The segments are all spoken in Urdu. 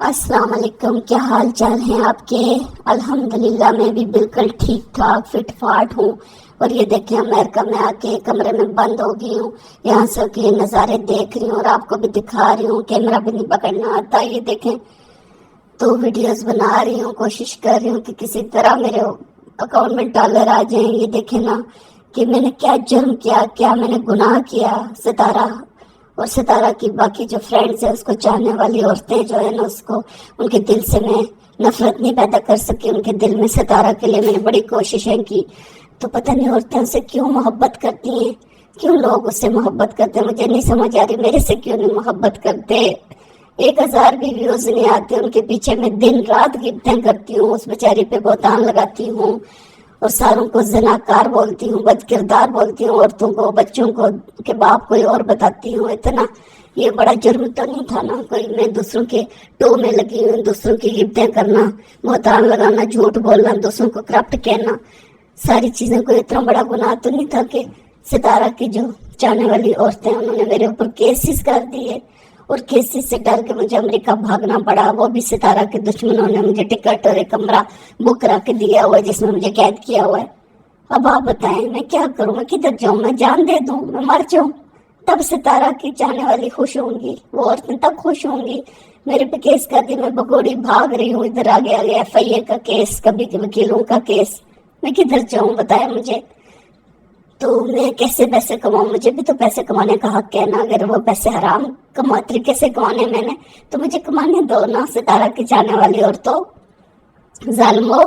السلام علیکم، کیا حال چال ہیں آپ کے؟ الحمدللہ میں بھی بالکل ٹھیک ٹھاک فٹ فاٹ ہوں۔ اور یہ دیکھیں امریکہ میں آ کے کمرے میں بند ہو گئی ہوں، یہاں سے کے نظارے دیکھ رہی ہوں اور آپ کو بھی دکھا رہی ہوں۔ کیمرہ بھی نہیں پکڑنا آتا، یہ دیکھیں تو ویڈیوز بنا رہی ہوں، کوشش کر رہی ہوں کہ کسی طرح میرے اکاؤنٹ میں ڈالر آ جائیں۔ یہ دیکھیں نا کہ میں نے کیا جرم کیا، کیا میں نے گناہ کیا۔ ستارہ اور ستارہ کی باقی جو فرینڈز ہیں، اس کو چاہنے والی عورتیں جو ہے نا، اس کو ان کے دل سے میں نفرت نہیں پیدا کر سکی۔ ان کے دل میں ستارہ کے لیے میں نے بڑی کوششیں کی، تو پتہ نہیں عورتیں ان سے کیوں محبت کرتی ہیں، کیوں لوگ اس سے محبت کرتے ہیں، مجھے نہیں سمجھ آ رہی میرے سے کیوں نہیں محبت کرتے۔ 1000 بھی ویوز نہیں آتے ان کے پیچھے میں دن رات گفتیں کرتی ہوں، اس بیچاری پہ بہتان لگاتی ہوں اور ساروں کو زناکار بولتی ہوں، بد کردار بولتی ہوں، عورتوں کو، بچوں کو کہ باپ کوئی اور بتاتی ہوں۔ اتنا یہ بڑا جرم تو نہیں تھا نا کوئی، میں دوسروں کے ٹو میں لگی ہوں، دوسروں کی گفتیں کرنا، بہتان لگانا، جھوٹ بولنا، دوسروں کو کرپٹ کہنا، ساری چیزیں کوئی اتنا بڑا گناہ تو نہیں تھا کہ ستارہ کی جو چاہنے والی عورتیں انہوں نے میرے اوپر کیسز کر دیے اور کیسز سے ڈر کے مجھے امریکہ بھاگنا پڑا۔ وہ بھی ستارہ کے دشمنوں نے مجھے ٹکٹ اور ایک کمرہ بک کرا کے دیا ہوا ہے جس میں مجھے قید کیا ہوا ہے۔ اب آپ بتائیں میں کیا کروں، میں کدھر جاؤں، میں جان دے دوں، میں مر جاؤں؟ تب ستارہ کی چاہنے والی خوش ہوں گی، وہ عورتیں تب خوش ہوں گی۔ میرے پہ کیس کر دی، میں بگوڑی بھاگ رہی ہوں، ادھر آگے آگے FIA کا کیس، کبھی کے وکیلوں کا کیس، میں کدھر جاؤں بتایا مجھے؟ تو میں کیسے پیسے کماؤں؟ مجھے بھی تو پیسے کمانے کا حق ہے نا۔ اگر وہ پیسے حرام طریقے سے کمانے میں نے تو مجھے کمانے دو نا۔ ستارہ کی چاہنے والی عورتوں، ظالمو،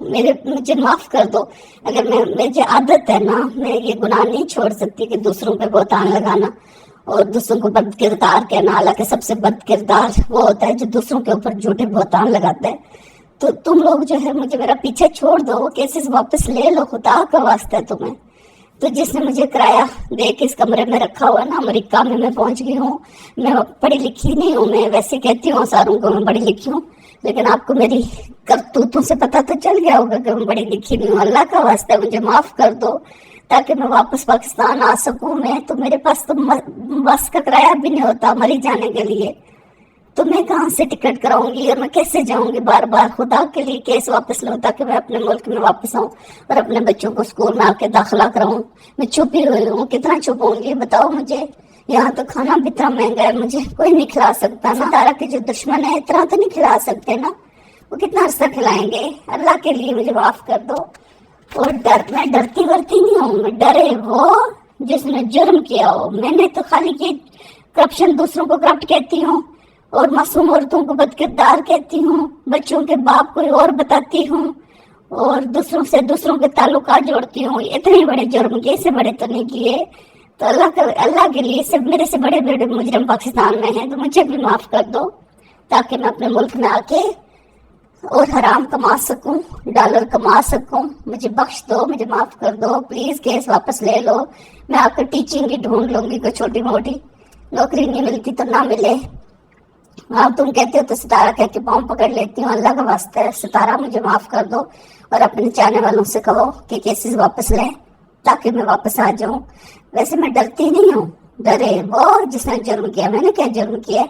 مجھے معاف کر دو۔ اگر مجھے عادت ہے نا، میں یہ گناہ نہیں چھوڑ سکتی کہ دوسروں پہ بہتان لگانا اور دوسروں کو بد کردار کہنا۔ حالانکہ سب سے بد کردار وہ ہوتا ہے جو دوسروں کے اوپر جھوٹے بہتان لگاتا ہے۔ تو تم لوگ جو ہے مجھے میرا پیچھے چھوڑ دو، وہ کیسز واپس لے لو، خدا کا واسطہ ہے تمہیں۔ تو جس نے مجھے کرایہ دے کے اس کمرے میں رکھا ہوا نا، امریکہ میں پہنچ گئی ہوں۔ میں پڑھی لکھی نہیں ہوں، میں ویسے کہتی ہوں ساروں کو میں پڑھی لکھی ہوں، لیکن آپ کو میری کرتوتوں سے پتہ تو چل گیا ہوگا کہ میں پڑھی لکھی نہیں ہوں۔ اللہ کا واسطہ مجھے معاف کر دو تاکہ میں واپس پاکستان آ سکوں۔ میں تو میرے پاس تو بس کا کرایہ بھی نہیں ہوتا مری جانے کے لیے، تو میں کہاں سے ٹکٹ کراؤں گی اور میں کیسے جاؤں گی بار بار؟ خدا کے لیے کیس واپس لو تاکہ میں اپنے ملک میں واپس آؤں اور اپنے بچوں کو اسکول میں آ کے داخلہ کراؤں۔ میں چھپی ہوئی ہوں، کتنا چھپوں گی بتاؤ مجھے؟ یہاں تو کھانا بھی اتنا مہنگا ہے، مجھے کوئی نہیں کھلا سکتا نا۔ ستارہ کے جو دشمن ہے اتنا تو نہیں کھلا سکتے نا، وہ کتنا عرصہ کھلائیں گے؟ اللہ کے لیے مجھے معاف کر دو۔ اور میں ڈرتی ورتی نہیں ہوں، میں ڈرے وہ جس نے جرم کیا ہو۔ میں نے تو خالی کی کرپشن، دوسروں کو کرپٹ کہتی ہوں اور معصوم عورتوں کو بد کردار کہتی ہوں، بچوں کے باپ کوئی اور بتاتی ہوں اور دوسروں کے تعلقات جوڑتی ہوں۔ اتنے بڑے جرم کیے، سے بڑے تو نہیں کیے۔ تو اللہ کے لیے میرے سے بڑے بڑے مجرم پاکستان میں ہیں، تو مجھے بھی معاف کر دو تاکہ میں اپنے ملک میں آ کے اور حرام کما سکوں، ڈالر کما سکوں۔ مجھے بخش دو، مجھے معاف کر دو پلیز۔ کیس واپس لے لو، میں آ کر ٹیچنگ ہی ڈھونڈ لوں گی، کوئی چھوٹی موٹی نوکری نہیں ملتی تو نہ ملے۔ ہاں تم کہتے ہو تو ستارہ کہہ کے پاؤں پکڑ لیتی ہوں۔ اللہ کا واسطہ ہے ستارہ مجھے معاف کر دو اور اپنے چاہنے والوں سے کہو کہ کیسز واپس لیں تاکہ میں واپس آ جاؤں۔ ویسے میں ڈرتی نہیں ہوں، ڈرے وہ جس نے جرم کیا۔ میں نے کیا جرم کیا؟